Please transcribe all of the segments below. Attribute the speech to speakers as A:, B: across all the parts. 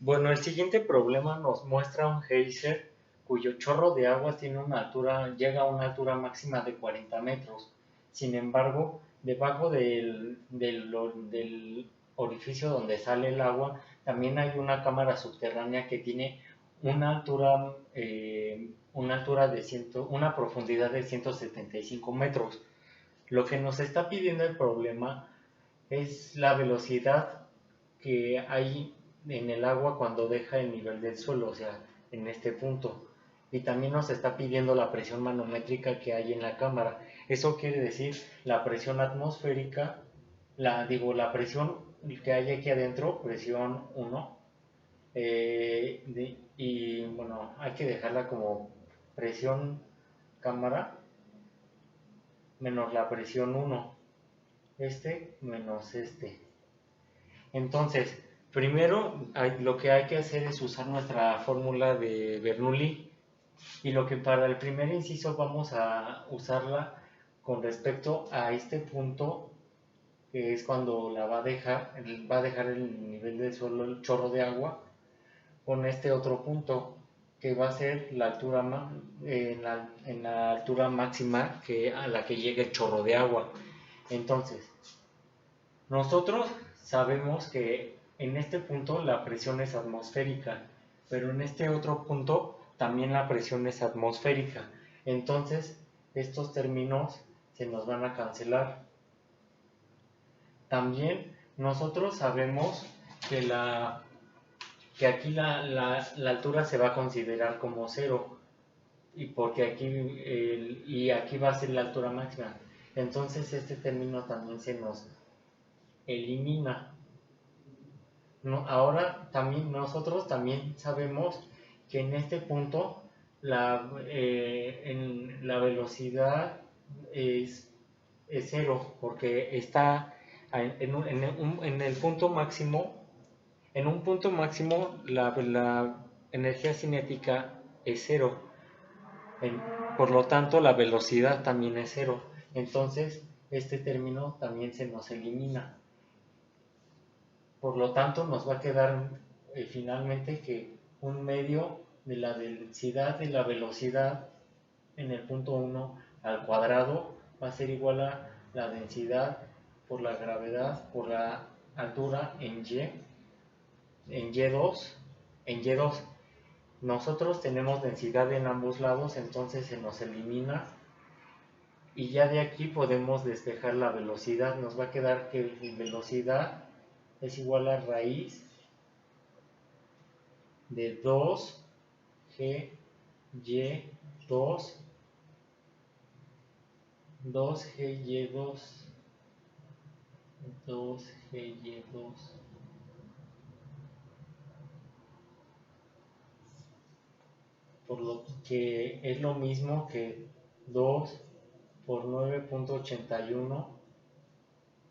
A: Bueno, el siguiente problema nos muestra un geyser cuyo chorro de agua tiene una altura, llega a una altura máxima de 40 metros. Sin embargo, debajo del orificio donde sale el agua, también hay una cámara subterránea que tiene una profundidad de 175 metros. Lo que nos está pidiendo el problema es la velocidad que hay en el agua cuando deja el nivel del suelo, o sea, en este punto. Y también nos está pidiendo la presión manométrica que hay en la cámara. Eso quiere decir la presión atmosférica, la presión que hay aquí adentro, presión 1, y bueno, hay que dejarla como presión cámara menos la presión 1, este menos este. Entonces, primero lo que hay que hacer es usar nuestra fórmula de Bernoulli, y lo que para el primer inciso vamos a usarla con respecto a este punto, que es cuando va a dejar el nivel del suelo, el chorro de agua, con este otro punto que va a ser la altura en la altura máxima a la que llegue el chorro de agua. Entonces, nosotros sabemos que en este punto la presión es atmosférica, pero en este otro punto también la presión es atmosférica. Entonces, estos términos se nos van a cancelar. También nosotros sabemos que aquí la altura se va a considerar como cero, y porque aquí va a ser la altura máxima. Entonces este término también se nos elimina. No, ahora también nosotros también sabemos que en este punto la velocidad es cero, porque está en el punto máximo. En un punto máximo la energía cinética es cero, en- por lo tanto la velocidad también es cero. Entonces este término también se nos elimina. Por lo tanto, nos va a quedar finalmente que un medio de la densidad de la velocidad en el punto 1 al cuadrado va a ser igual a la densidad por la gravedad por la altura en Y2. Nosotros tenemos densidad en ambos lados, entonces se nos elimina, y ya de aquí podemos despejar la velocidad. Nos va a quedar que velocidad es igual a raíz de 2G Y 2 2GY2 2GY2, por lo que es lo mismo que 2 por 9.81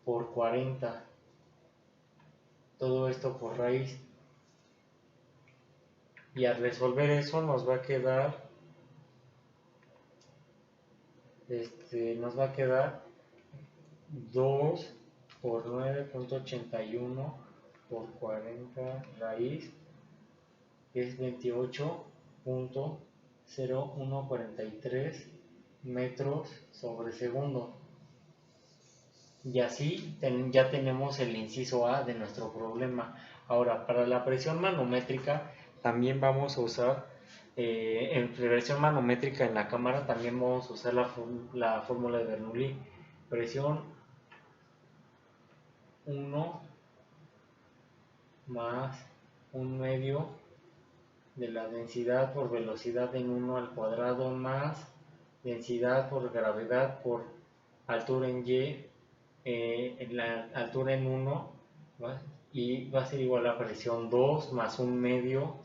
A: por 40, todo esto por raíz. Y al resolver eso nos va a quedar 2 por 9.81 por 40 raíz, es 28.0143 metros sobre segundo. Y así ya tenemos el inciso A de nuestro problema. Ahora, para la presión manométrica también vamos a usar, en presión manométrica en la cámara también vamos a usar la fórmula de Bernoulli. Presión 1 más un medio de la densidad por velocidad en 1 al cuadrado más densidad por gravedad por altura en Y, en la altura en 1, ¿va? Y va a ser igual a presión 2 más un medio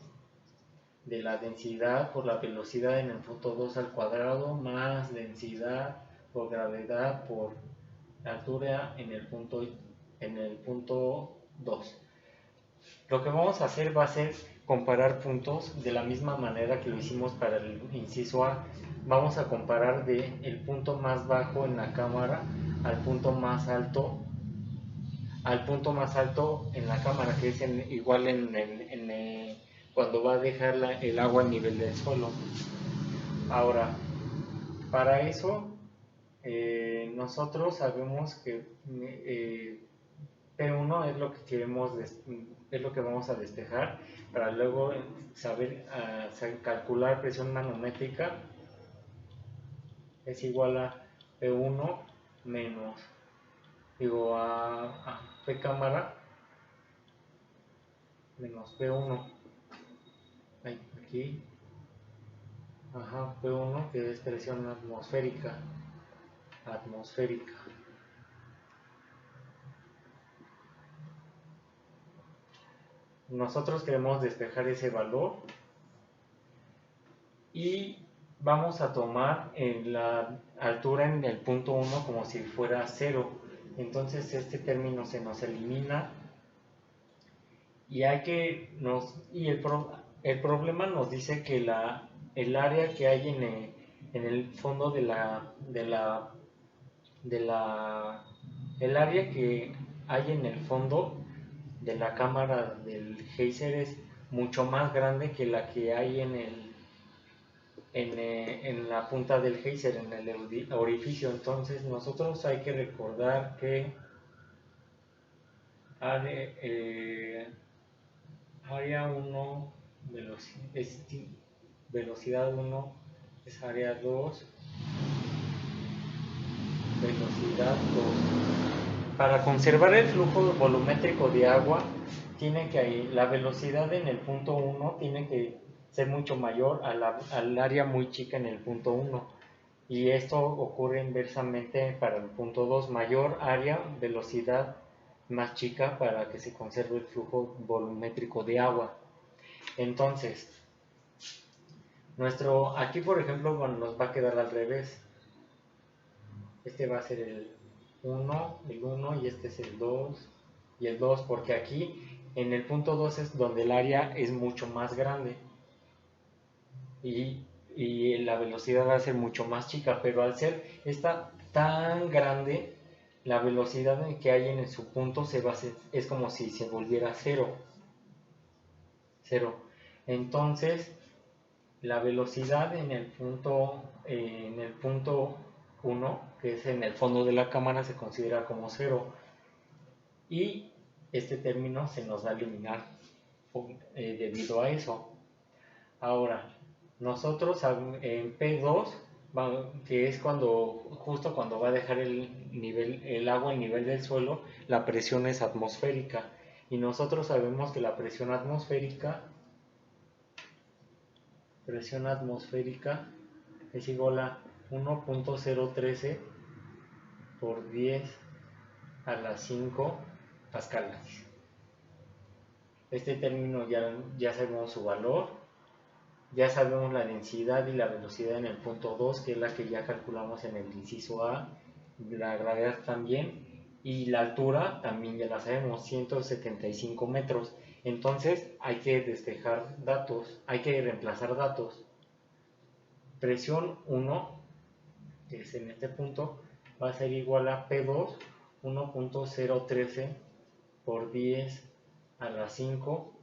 A: de la densidad por la velocidad en el punto 2 al cuadrado más densidad por gravedad por altura en el punto 2. Lo que vamos a hacer va a ser comparar puntos de la misma manera que lo hicimos para el inciso A. Vamos a comparar el punto más bajo en la cámara al punto más alto al punto más alto en la cámara, que es igual cuando va a dejar el agua a nivel del suelo. Ahora, para eso, nosotros sabemos que P1 es lo que es lo que vamos a despejar, para luego saber calcular presión manométrica es igual a P1 menos, a P cámara menos P1. Aquí, P1, que es presión atmosférica. Nosotros queremos despejar ese valor y vamos a tomar en la altura en el punto 1 como si fuera 0. Entonces este término se nos elimina y el problema nos dice que el área que hay en el fondo el área que hay en el fondo de la cámara del geyser es mucho más grande que la que hay en la punta del geyser, en el orificio. Entonces nosotros hay que recordar que área 1 velocidad 1 es área 2 velocidad 2. Para conservar el flujo volumétrico de agua, la velocidad en el punto 1 tiene que ser mucho mayor al área muy chica en el punto 1. Y esto ocurre inversamente para el punto 2, mayor área, velocidad más chica para que se conserve el flujo volumétrico de agua. Entonces, aquí por ejemplo nos va a quedar al revés. Este va a ser el 1 y este es el 2 y el 2, porque aquí en el punto 2 es donde el área es mucho más grande y la velocidad va a ser mucho más chica, pero al ser esta tan grande, la velocidad que hay en su punto es como si se volviera cero. Entonces, la velocidad en el punto 1, que es en el fondo de la cámara, se considera como cero. Y este término se nos va a eliminar debido a eso. Ahora, nosotros en P2, que es justo cuando va a dejar el agua al nivel del suelo, la presión es atmosférica. Y nosotros sabemos que la presión atmosférica es igual a 1.013 por 10 a la 5 pascales. Este término ya sabemos su valor, ya sabemos la densidad y la velocidad en el punto 2, que es la que ya calculamos en el inciso A, la gravedad también, y la altura también ya la sabemos, 175 metros. Entonces hay que despejar datos, hay que reemplazar datos. Presión 1, que es en este punto, va a ser igual a P2, 1.013 por 10 a la 5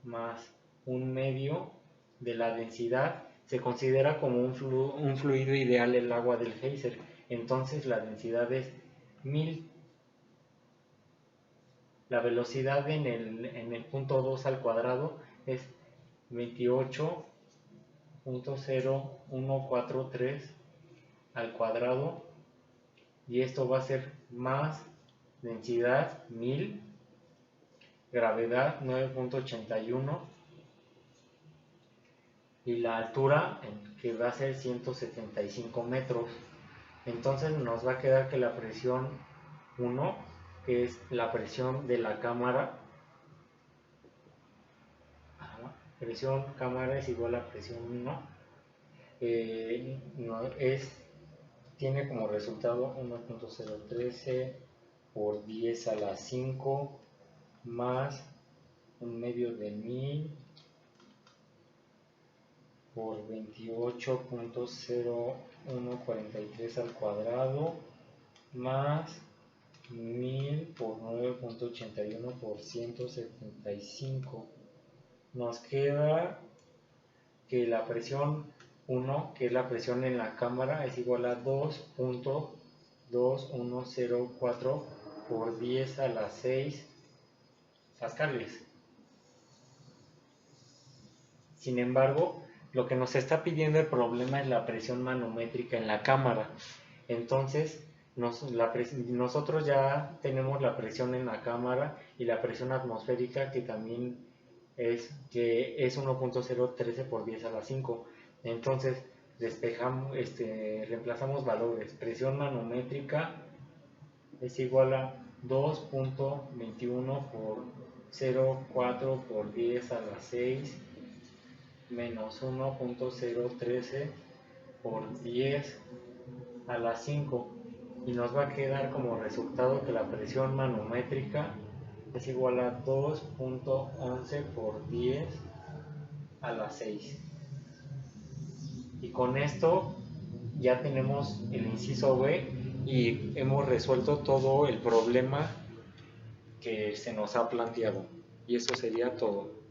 A: más un medio de la densidad. Se considera como un fluido ideal el agua del geyser. Entonces la densidad es 1000. La velocidad en el punto 2 al cuadrado es 28.0143 al cuadrado, y esto va a ser más densidad 1000, gravedad 9.81 y la altura que va a ser 175 metros. Entonces nos va a quedar que la presión 1, que es la presión de la cámara, presión cámara es igual a presión 1, tiene como resultado 1.013 por 10 a la 5 más un medio de 1000 por 28.0143 al cuadrado más 1000 por 9.81 por 175. Nos queda que la presión 1, que es la presión en la cámara, es igual a 2.2104 por 10 a la 6 pascales. Sin embargo, lo que nos está pidiendo el problema es la presión manométrica en la cámara. Entonces, nosotros ya tenemos la presión en la cámara y la presión atmosférica, que también es 1.013 por 10 a la 5. Entonces, reemplazamos valores. Presión manométrica es igual a 2.21 por 0.4 por 10 a la 6 menos 1.013 por 10 a la 5, y nos va a quedar como resultado que la presión manométrica es igual a 2.11 por 10 a la 6. Y con esto ya tenemos el inciso B y hemos resuelto todo el problema que se nos ha planteado. Y eso sería todo.